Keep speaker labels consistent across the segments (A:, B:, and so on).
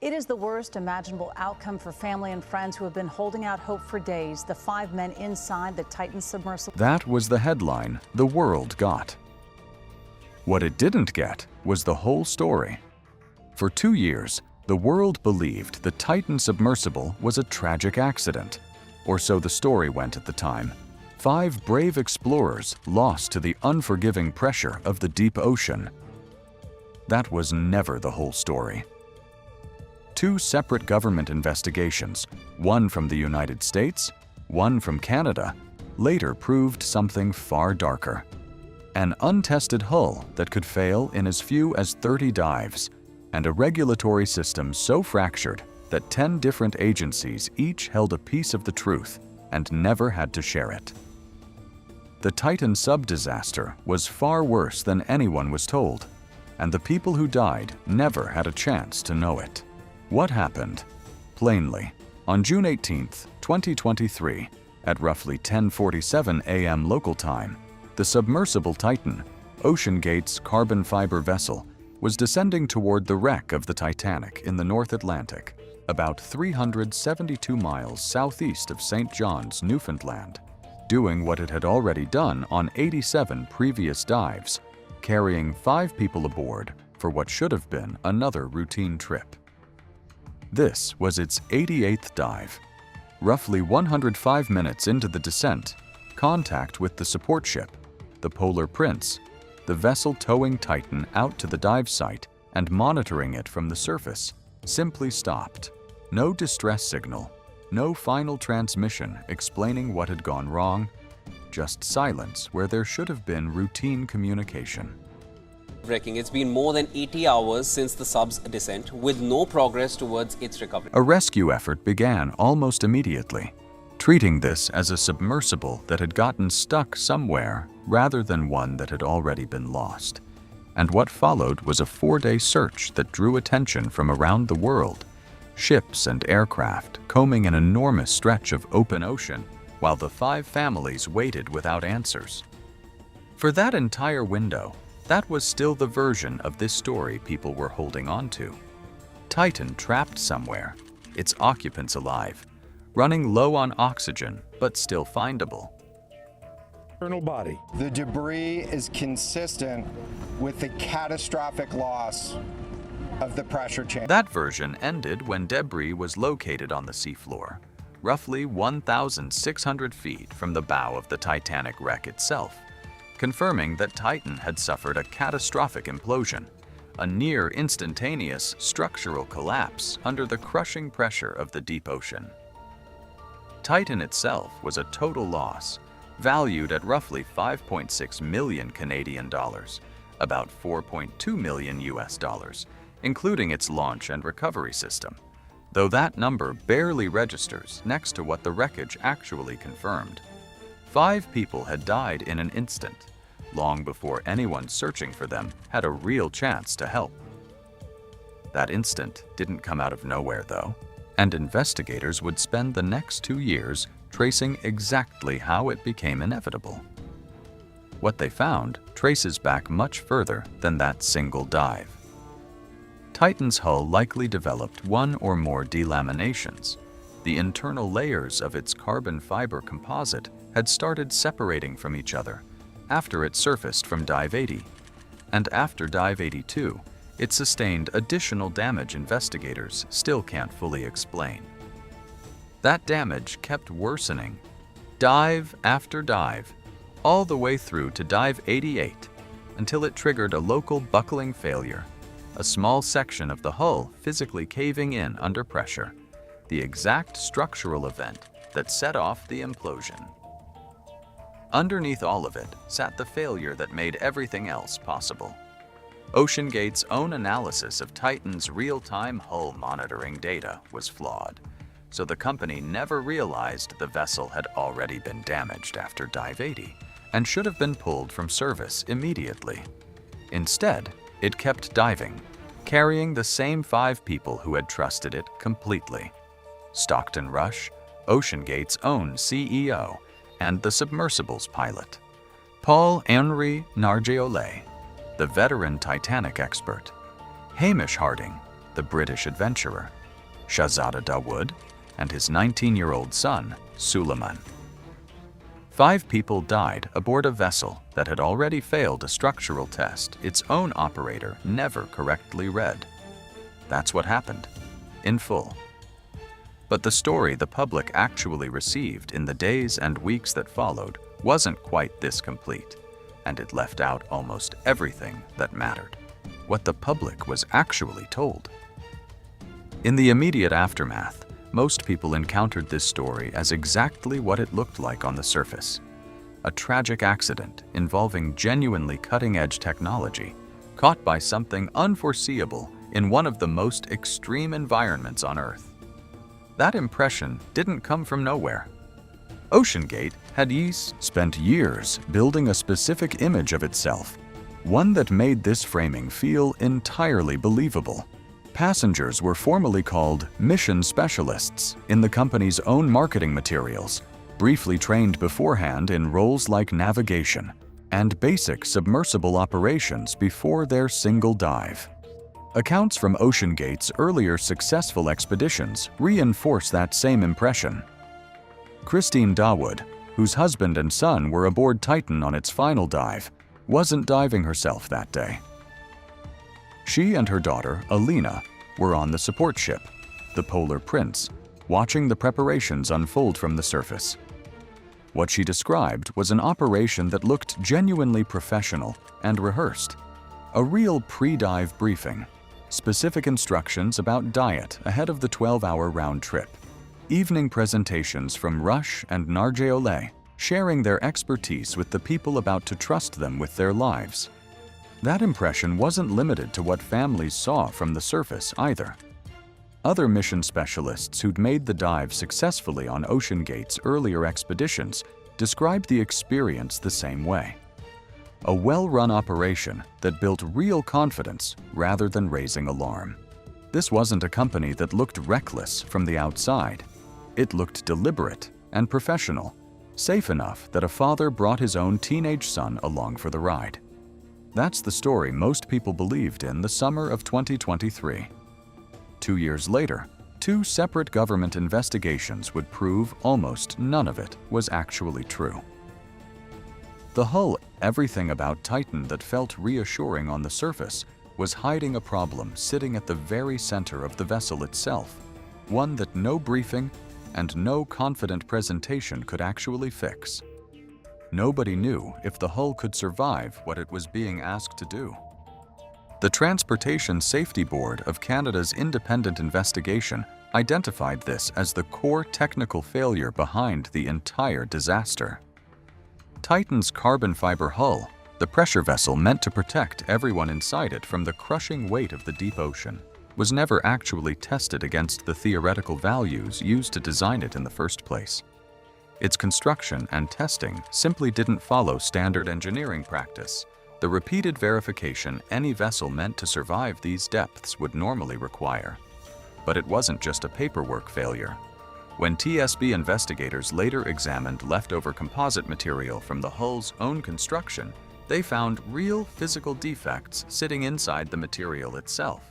A: It is the worst imaginable outcome for family and friends who have been holding out hope for days. The 5 men inside the Titan submersible.
B: That was the headline the world got. What it didn't get was the whole story. For 2 years, the world believed the Titan submersible was a tragic accident, or so the story went at the time. 5 brave explorers lost to the unforgiving pressure of the deep ocean. That was never the whole story. 2 separate government investigations, one from the United States, one from Canada, later proved something far darker. An untested hull that could fail in as few as 30 dives, and a regulatory system so fractured that 10 different agencies each held a piece of the truth and never had to share it. The Titan sub disaster was far worse than anyone was told, and the people who died never had a chance to know it. What happened? Plainly, on June 18, 2023, at roughly 10:47 a.m. local time, the submersible Titan, OceanGate's carbon fiber vessel, was descending toward the wreck of the Titanic in the North Atlantic, about 372 miles southeast of St. John's, Newfoundland, doing what it had already done on 87 previous dives, carrying 5 people aboard for what should have been another routine trip. This was its 88th dive. Roughly 105 minutes into the descent, contact with the support ship, the Polar Prince, the vessel towing Titan out to the dive site and monitoring it from the surface, simply stopped. No distress signal, no final transmission explaining what had gone wrong, just silence where there should have been routine communication.
C: It's been more than 80 hours since the sub's descent, with no progress towards its recovery.
B: A rescue effort began almost immediately, treating this as a submersible that had gotten stuck somewhere rather than one that had already been lost. And what followed was a 4-day search that drew attention from around the world, ships and aircraft combing an enormous stretch of open ocean while the 5 families waited without answers. For that entire window, that was still the version of this story people were holding on to. Titan trapped somewhere, its occupants alive, running low on oxygen, but still findable.
D: Body.
E: The debris is consistent with the catastrophic loss of the pressure chamber.
B: That version ended when debris was located on the seafloor, roughly 1,600 feet from the bow of the Titanic wreck itself, confirming that Titan had suffered a catastrophic implosion, a near instantaneous structural collapse under the crushing pressure of the deep ocean. Titan itself was a total loss, valued at roughly 5.6 million Canadian dollars, about 4.2 million US dollars, including its launch and recovery system, though that number barely registers next to what the wreckage actually confirmed. 5 people had died in an instant, long before anyone searching for them had a real chance to help. That instant didn't come out of nowhere, though, and investigators would spend the next 2 years tracing exactly how it became inevitable. What they found traces back much further than that single dive. Titan's hull likely developed one or more delaminations. The internal layers of its carbon fiber composite had started separating from each other after it surfaced from dive 80, and after dive 82, it sustained additional damage investigators still can't fully explain. That damage kept worsening, dive after dive, all the way through to dive 88, until it triggered a local buckling failure, a small section of the hull physically caving in under pressure, the exact structural event that set off the implosion. Underneath all of it sat the failure that made everything else possible. OceanGate's own analysis of Titan's real-time hull monitoring data was flawed, so the company never realized the vessel had already been damaged after dive 80 and should have been pulled from service immediately. Instead, it kept diving, carrying the same 5 people who had trusted it completely. Stockton Rush, OceanGate's own CEO, and the submersible's pilot. Paul-Henri Nargeolet, the veteran Titanic expert. Hamish Harding, the British adventurer, Shahzada Dawood, and his 19-year-old son, Suleiman. 5 people died aboard a vessel that had already failed a structural test its own operator never correctly read. That's what happened, in full. But the story the public actually received in the days and weeks that followed wasn't quite this complete, and it left out almost everything that mattered, what the public was actually told. In the immediate aftermath, most people encountered this story as exactly what it looked like on the surface: a tragic accident involving genuinely cutting-edge technology, caught by something unforeseeable in one of the most extreme environments on Earth. That impression didn't come from nowhere. OceanGate had spent years building a specific image of itself, one that made this framing feel entirely believable. Passengers were formally called mission specialists in the company's own marketing materials, briefly trained beforehand in roles like navigation and basic submersible operations before their single dive. Accounts from OceanGate's earlier successful expeditions reinforce that same impression. Christine Dawood, whose husband and son were aboard Titan on its final dive, wasn't diving herself that day. She and her daughter, Alina, were on the support ship, the Polar Prince, watching the preparations unfold from the surface. What she described was an operation that looked genuinely professional and rehearsed. A real pre-dive briefing, specific instructions about diet ahead of the 12-hour round trip, evening presentations from Rush and Nargeolet, sharing their expertise with the people about to trust them with their lives. That impression wasn't limited to what families saw from the surface either. Other mission specialists who'd made the dive successfully on OceanGate's earlier expeditions described the experience the same way. A well-run operation that built real confidence rather than raising alarm. This wasn't a company that looked reckless from the outside. It looked deliberate and professional, safe enough that a father brought his own teenage son along for the ride. That's the story most people believed in the summer of 2023. 2 years later, 2 separate government investigations would prove almost none of it was actually true. The hull, everything about Titan that felt reassuring on the surface, was hiding a problem sitting at the very center of the vessel itself, one that no briefing and no confident presentation could actually fix. Nobody knew if the hull could survive what it was being asked to do. The Transportation Safety Board of Canada's independent investigation identified this as the core technical failure behind the entire disaster. Titan's carbon fiber hull, the pressure vessel meant to protect everyone inside it from the crushing weight of the deep ocean, was never actually tested against the theoretical values used to design it in the first place. Its construction and testing simply didn't follow standard engineering practice, the repeated verification any vessel meant to survive these depths would normally require. But it wasn't just a paperwork failure. When TSB investigators later examined leftover composite material from the hull's own construction, they found real physical defects sitting inside the material itself.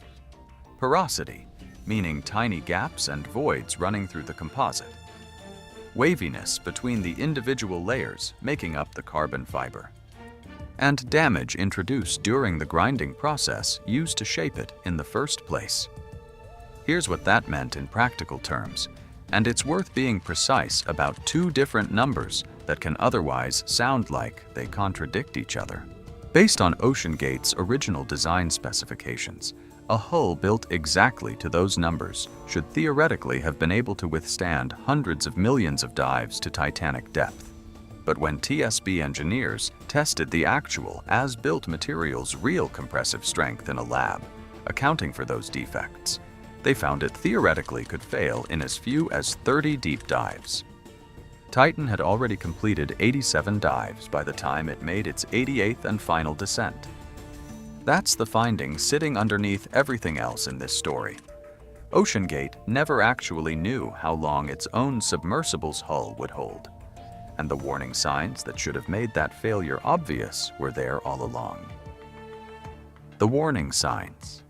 B: Porosity, meaning tiny gaps and voids running through the composite. Waviness between the individual layers making up the carbon fiber. And damage introduced during the grinding process used to shape it in the first place. Here's what that meant in practical terms, and it's worth being precise about 2 different numbers that can otherwise sound like they contradict each other. Based on OceanGate's original design specifications, a hull built exactly to those numbers should theoretically have been able to withstand hundreds of millions of dives to Titanic depth. But when TSB engineers tested the actual as-built material's real compressive strength in a lab, accounting for those defects, they found it theoretically could fail in as few as 30 deep dives. Titan had already completed 87 dives by the time it made its 88th and final descent. That's the finding sitting underneath everything else in this story. OceanGate never actually knew how long its own submersible's hull would hold, and the warning signs that should have made that failure obvious were there all along. The warning signs.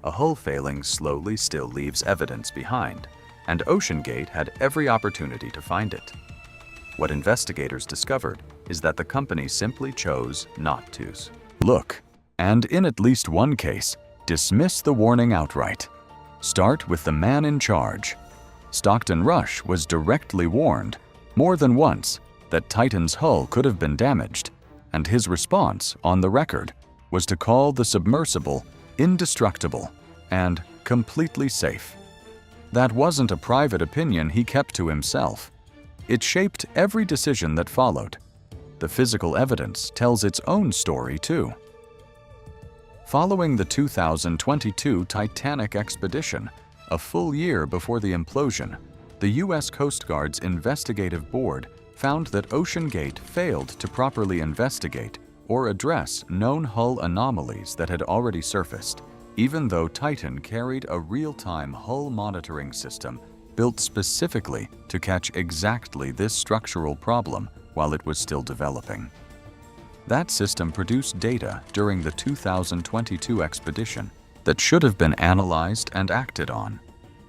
B: a hull failing slowly still leaves evidence behind, and OceanGate had every opportunity to find it. What investigators discovered is that the company simply chose not to look, and in at least one case, dismiss the warning outright. Start with the man in charge. Stockton Rush was directly warned, more than once, that Titan's hull could have been damaged, and his response, on the record, was to call the submersible indestructible and completely safe. That wasn't a private opinion he kept to himself. It shaped every decision that followed. The physical evidence tells its own story, too. Following the 2022 Titanic expedition, a full year before the implosion, the U.S. Coast Guard's investigative board found that OceanGate failed to properly investigate or address known hull anomalies that had already surfaced, even though Titan carried a real-time hull monitoring system built specifically to catch exactly this structural problem while it was still developing. That system produced data during the 2022 expedition that should have been analyzed and acted on,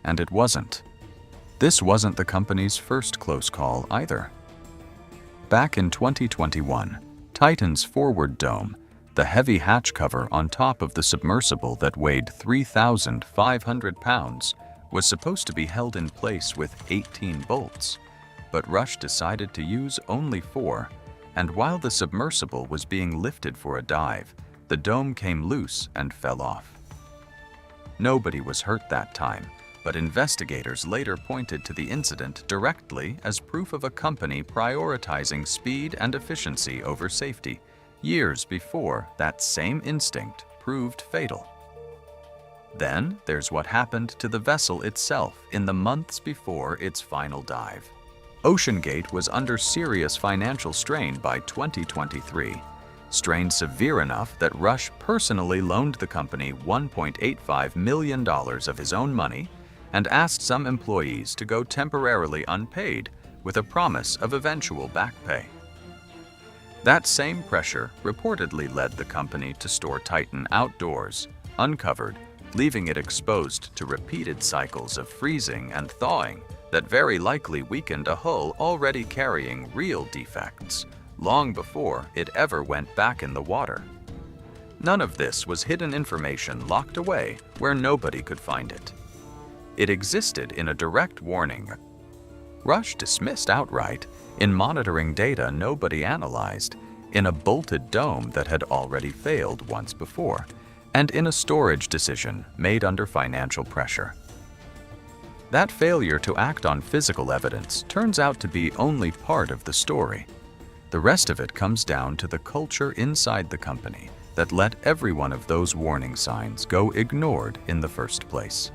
B: and it wasn't. This wasn't the company's first close call either. Back in 2021, Titan's forward dome, the heavy hatch cover on top of the submersible that weighed 3,500 pounds, was supposed to be held in place with 18 bolts, but Rush decided to use only 4, and while the submersible was being lifted for a dive, the dome came loose and fell off. Nobody was hurt that time, but investigators later pointed to the incident directly as proof of a company prioritizing speed and efficiency over safety, years before that same instinct proved fatal. Then there's what happened to the vessel itself in the months before its final dive. OceanGate was under serious financial strain by 2023, strain severe enough that Rush personally loaned the company $1.85 million of his own money and asked some employees to go temporarily unpaid with a promise of eventual back pay. That same pressure reportedly led the company to store Titan outdoors, uncovered, leaving it exposed to repeated cycles of freezing and thawing that very likely weakened a hull already carrying real defects, long before it ever went back in the water. None of this was hidden information locked away where nobody could find it. It existed in a direct warning. Rush dismissed outright in monitoring data nobody analyzed, in a bolted dome that had already failed once before, and in a storage decision made under financial pressure. That failure to act on physical evidence turns out to be only part of the story. The rest of it comes down to the culture inside the company that let every one of those warning signs go ignored in the first place.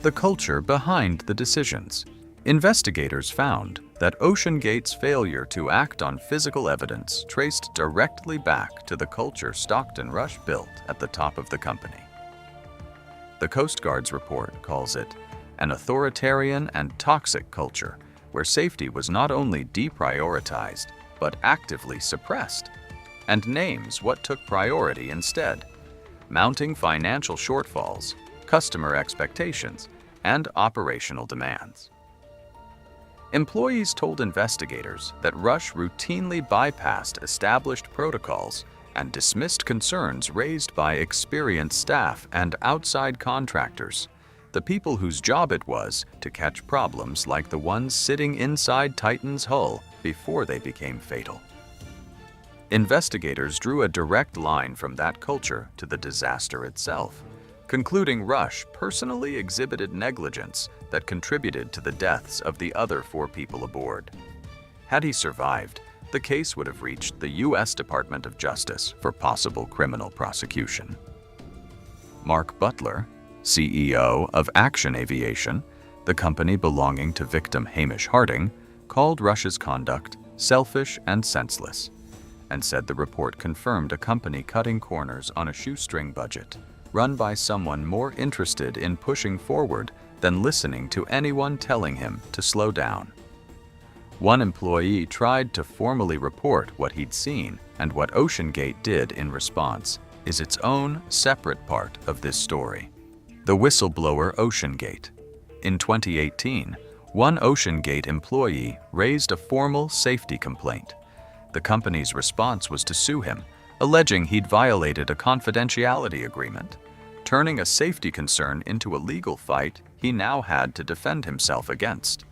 B: The culture behind the decisions. Investigators found that OceanGate's failure to act on physical evidence traced directly back to the culture Stockton Rush built at the top of the company. The Coast Guard's report calls it an authoritarian and toxic culture where safety was not only deprioritized, but actively suppressed, and names what took priority instead: mounting financial shortfalls, customer expectations, and operational demands. Employees told investigators that Rush routinely bypassed established protocols and dismissed concerns raised by experienced staff and outside contractors, the people whose job it was to catch problems like the ones sitting inside Titan's hull before they became fatal. Investigators drew a direct line from that culture to the disaster itself, concluding Rush personally exhibited negligence that contributed to the deaths of the other 4 people aboard. Had he survived, the case would have reached the U.S. Department of Justice for possible criminal prosecution. Mark Butler, CEO of Action Aviation, the company belonging to victim Hamish Harding, called Rush's conduct selfish and senseless, and said the report confirmed a company cutting corners on a shoestring budget, run by someone more interested in pushing forward than listening to anyone telling him to slow down. One employee tried to formally report what he'd seen, and what OceanGate did in response is its own separate part of this story. The whistleblower OceanGate. In 2018, one OceanGate employee raised a formal safety complaint. The company's response was to sue him, alleging he'd violated a confidentiality agreement. Turning a safety concern into a legal fight he now had to defend himself against.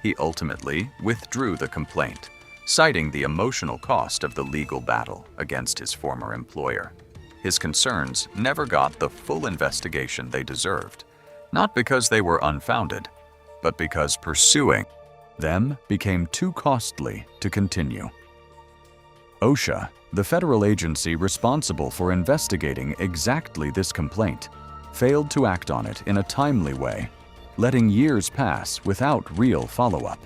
B: He ultimately withdrew the complaint, citing the emotional cost of the legal battle against his former employer. His concerns never got the full investigation they deserved, not because they were unfounded, but because pursuing them became too costly to continue. OSHA, the federal agency responsible for investigating exactly this complaint, failed to act on it in a timely way, letting years pass without real follow-up.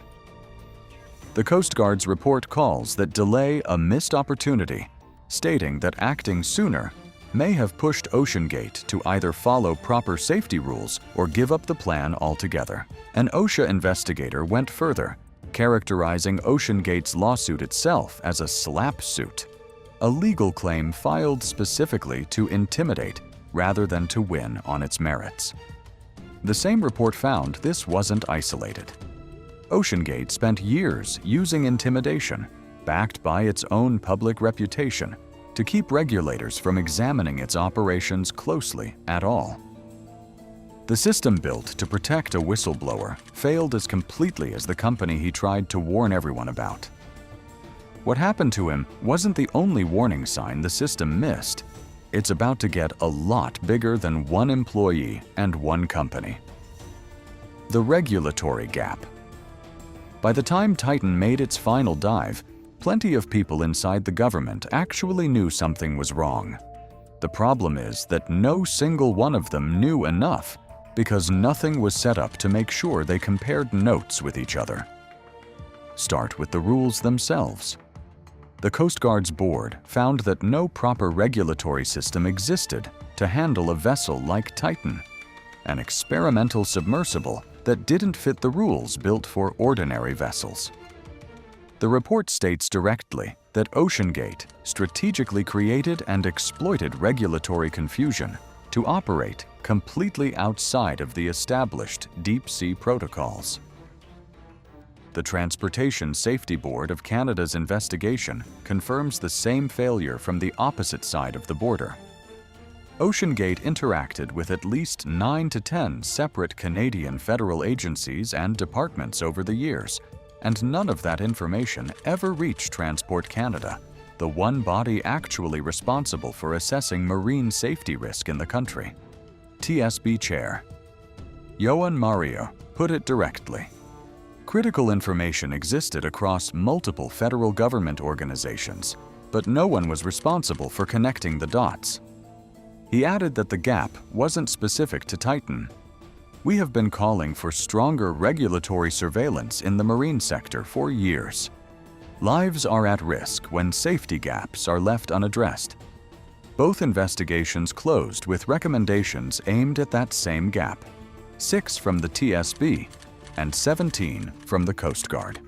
B: The Coast Guard's report calls that delay a missed opportunity, stating that acting sooner may have pushed OceanGate to either follow proper safety rules or give up the plan altogether. An OSHA investigator went further, characterizing OceanGate's lawsuit itself as a slap suit, a legal claim filed specifically to intimidate rather than to win on its merits. The same report found this wasn't isolated. OceanGate spent years using intimidation, backed by its own public reputation, to keep regulators from examining its operations closely at all. The system built to protect a whistleblower failed as completely as the company he tried to warn everyone about. What happened to him wasn't the only warning sign the system missed. It's about to get a lot bigger than one employee and one company. The regulatory gap. By the time Titan made its final dive, plenty of people inside the government actually knew something was wrong. The problem is that no single one of them knew enough because nothing was set up to make sure they compared notes with each other. Start with the rules themselves. The Coast Guard's board found that no proper regulatory system existed to handle a vessel like Titan, an experimental submersible that didn't fit the rules built for ordinary vessels. The report states directly that OceanGate strategically created and exploited regulatory confusion to operate completely outside of the established deep-sea protocols. The Transportation Safety Board of Canada's investigation confirms the same failure from the opposite side of the border. OceanGate interacted with at least 9 to 10 separate Canadian federal agencies and departments over the years, and none of that information ever reached Transport Canada, the one body actually responsible for assessing marine safety risk in the country. TSB Chair Johan Mario put it directly. Critical information existed across multiple federal government organizations, but no one was responsible for connecting the dots. He added that the gap wasn't specific to Titan. We have been calling for stronger regulatory surveillance in the marine sector for years. Lives are at risk when safety gaps are left unaddressed. Both investigations closed with recommendations aimed at that same gap, 6 from the TSB and 17 from the Coast Guard.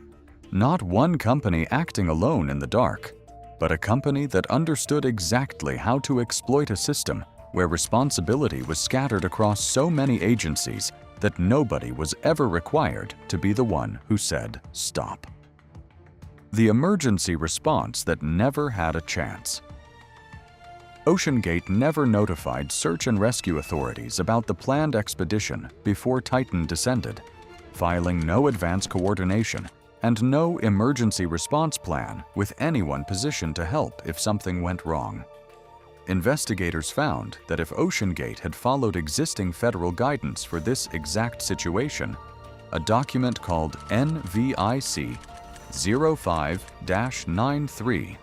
B: Not one company acting alone in the dark, but a company that understood exactly how to exploit a system where responsibility was scattered across so many agencies that nobody was ever required to be the one who said stop. The emergency response that never had a chance. OceanGate never notified search and rescue authorities about the planned expedition before Titan descended, filing no advance coordination and no emergency response plan with anyone positioned to help if something went wrong. Investigators found that if OceanGate had followed existing federal guidance for this exact situation, a document called NVIC 05-93,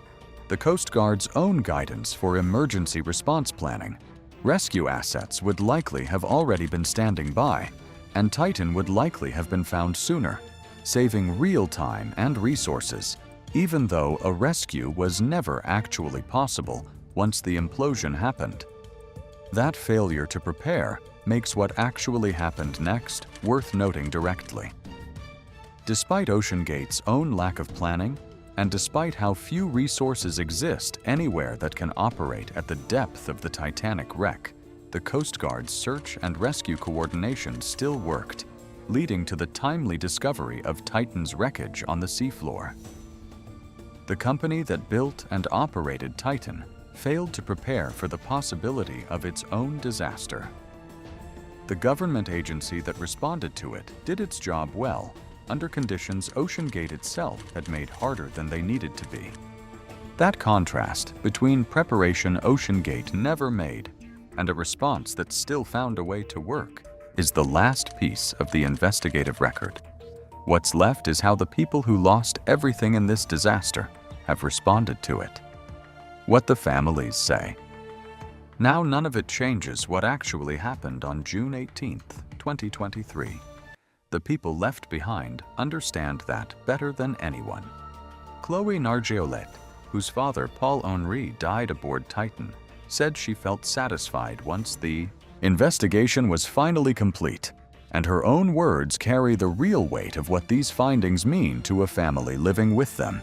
B: the Coast Guard's own guidance for emergency response planning, rescue assets would likely have already been standing by, and Titan would likely have been found sooner, saving real time and resources, even though a rescue was never actually possible once the implosion happened. That failure to prepare makes what actually happened next worth noting directly. Despite OceanGate's own lack of planning, and despite how few resources exist anywhere that can operate at the depth of the Titanic wreck, the Coast Guard's search and rescue coordination still worked, leading to the timely discovery of Titan's wreckage on the seafloor. The company that built and operated Titan failed to prepare for the possibility of its own disaster. The government agency that responded to it did its job well, under conditions OceanGate itself had made harder than they needed to be. That contrast between preparation OceanGate never made and a response that still found a way to work is the last piece of the investigative record. What's left is how the people who lost everything in this disaster have responded to it. What the families say. Now none of it changes what actually happened on June 18, 2023. The people left behind understand that better than anyone. Chloe Nargeolet, whose father Paul Henri died aboard Titan, said she felt satisfied once the investigation was finally complete, and her own words carry the real weight of what these findings mean to a family living with them.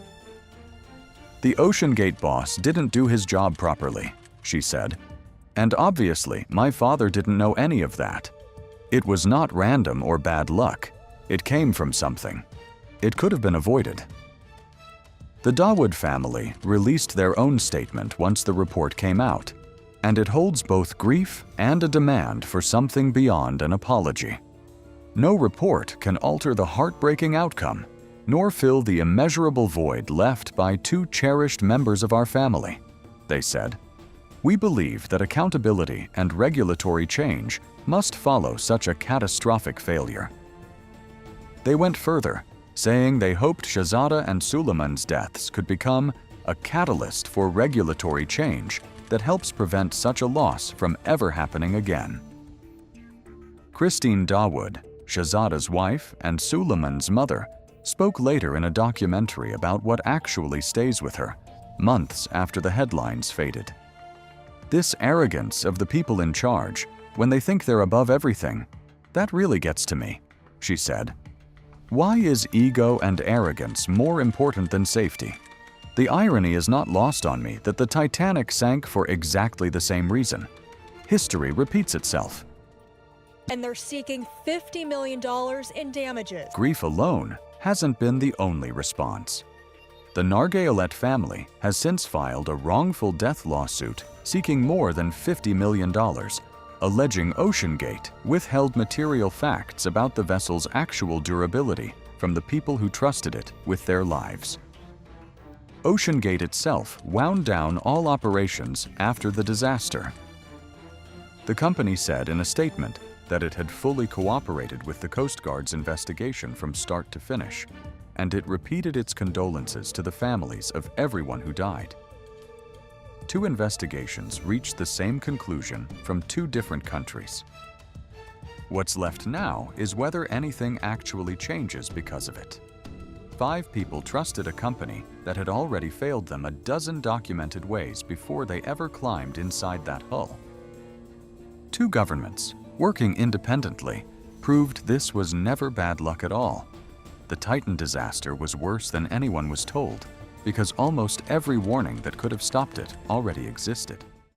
B: The OceanGate boss didn't do his job properly, she said. And obviously, my father didn't know any of that. It was not random or bad luck. It came from something. It could have been avoided. The Dawood family released their own statement once the report came out, and it holds both grief and a demand for something beyond an apology. No report can alter the heartbreaking outcome, nor fill the immeasurable void left by two cherished members of our family, they said. We believe that accountability and regulatory change must follow such a catastrophic failure. They went further, saying they hoped Shahzada and Suleiman's deaths could become a catalyst for regulatory change that helps prevent such a loss from ever happening again. Christine Dawood, Shahzada's wife and Suleiman's mother, spoke later in a documentary about what actually stays with her, months after the headlines faded. This arrogance of the people in charge, when they think they're above everything, that really gets to me, she said. Why is ego and arrogance more important than safety? The irony is not lost on me that the Titanic sank for exactly the same reason. History repeats itself.
F: And they're seeking $50 million in damages.
B: Grief alone hasn't been the only response. The Nargeolet family has since filed a wrongful death lawsuit seeking more than $50 million, alleging OceanGate withheld material facts about the vessel's actual durability from the people who trusted it with their lives. OceanGate itself wound down all operations after the disaster. The company said in a statement that it had fully cooperated with the Coast Guard's investigation from start to finish, and it repeated its condolences to the families of everyone who died. Two investigations reached the same conclusion from two different countries. What's left now is whether anything actually changes because of it. 5 people trusted a company that had already failed them a dozen documented ways before they ever climbed inside that hull. 2 governments, working independently, proved this was never bad luck at all. The Titan disaster was worse than anyone was told, because almost every warning that could have stopped it already existed.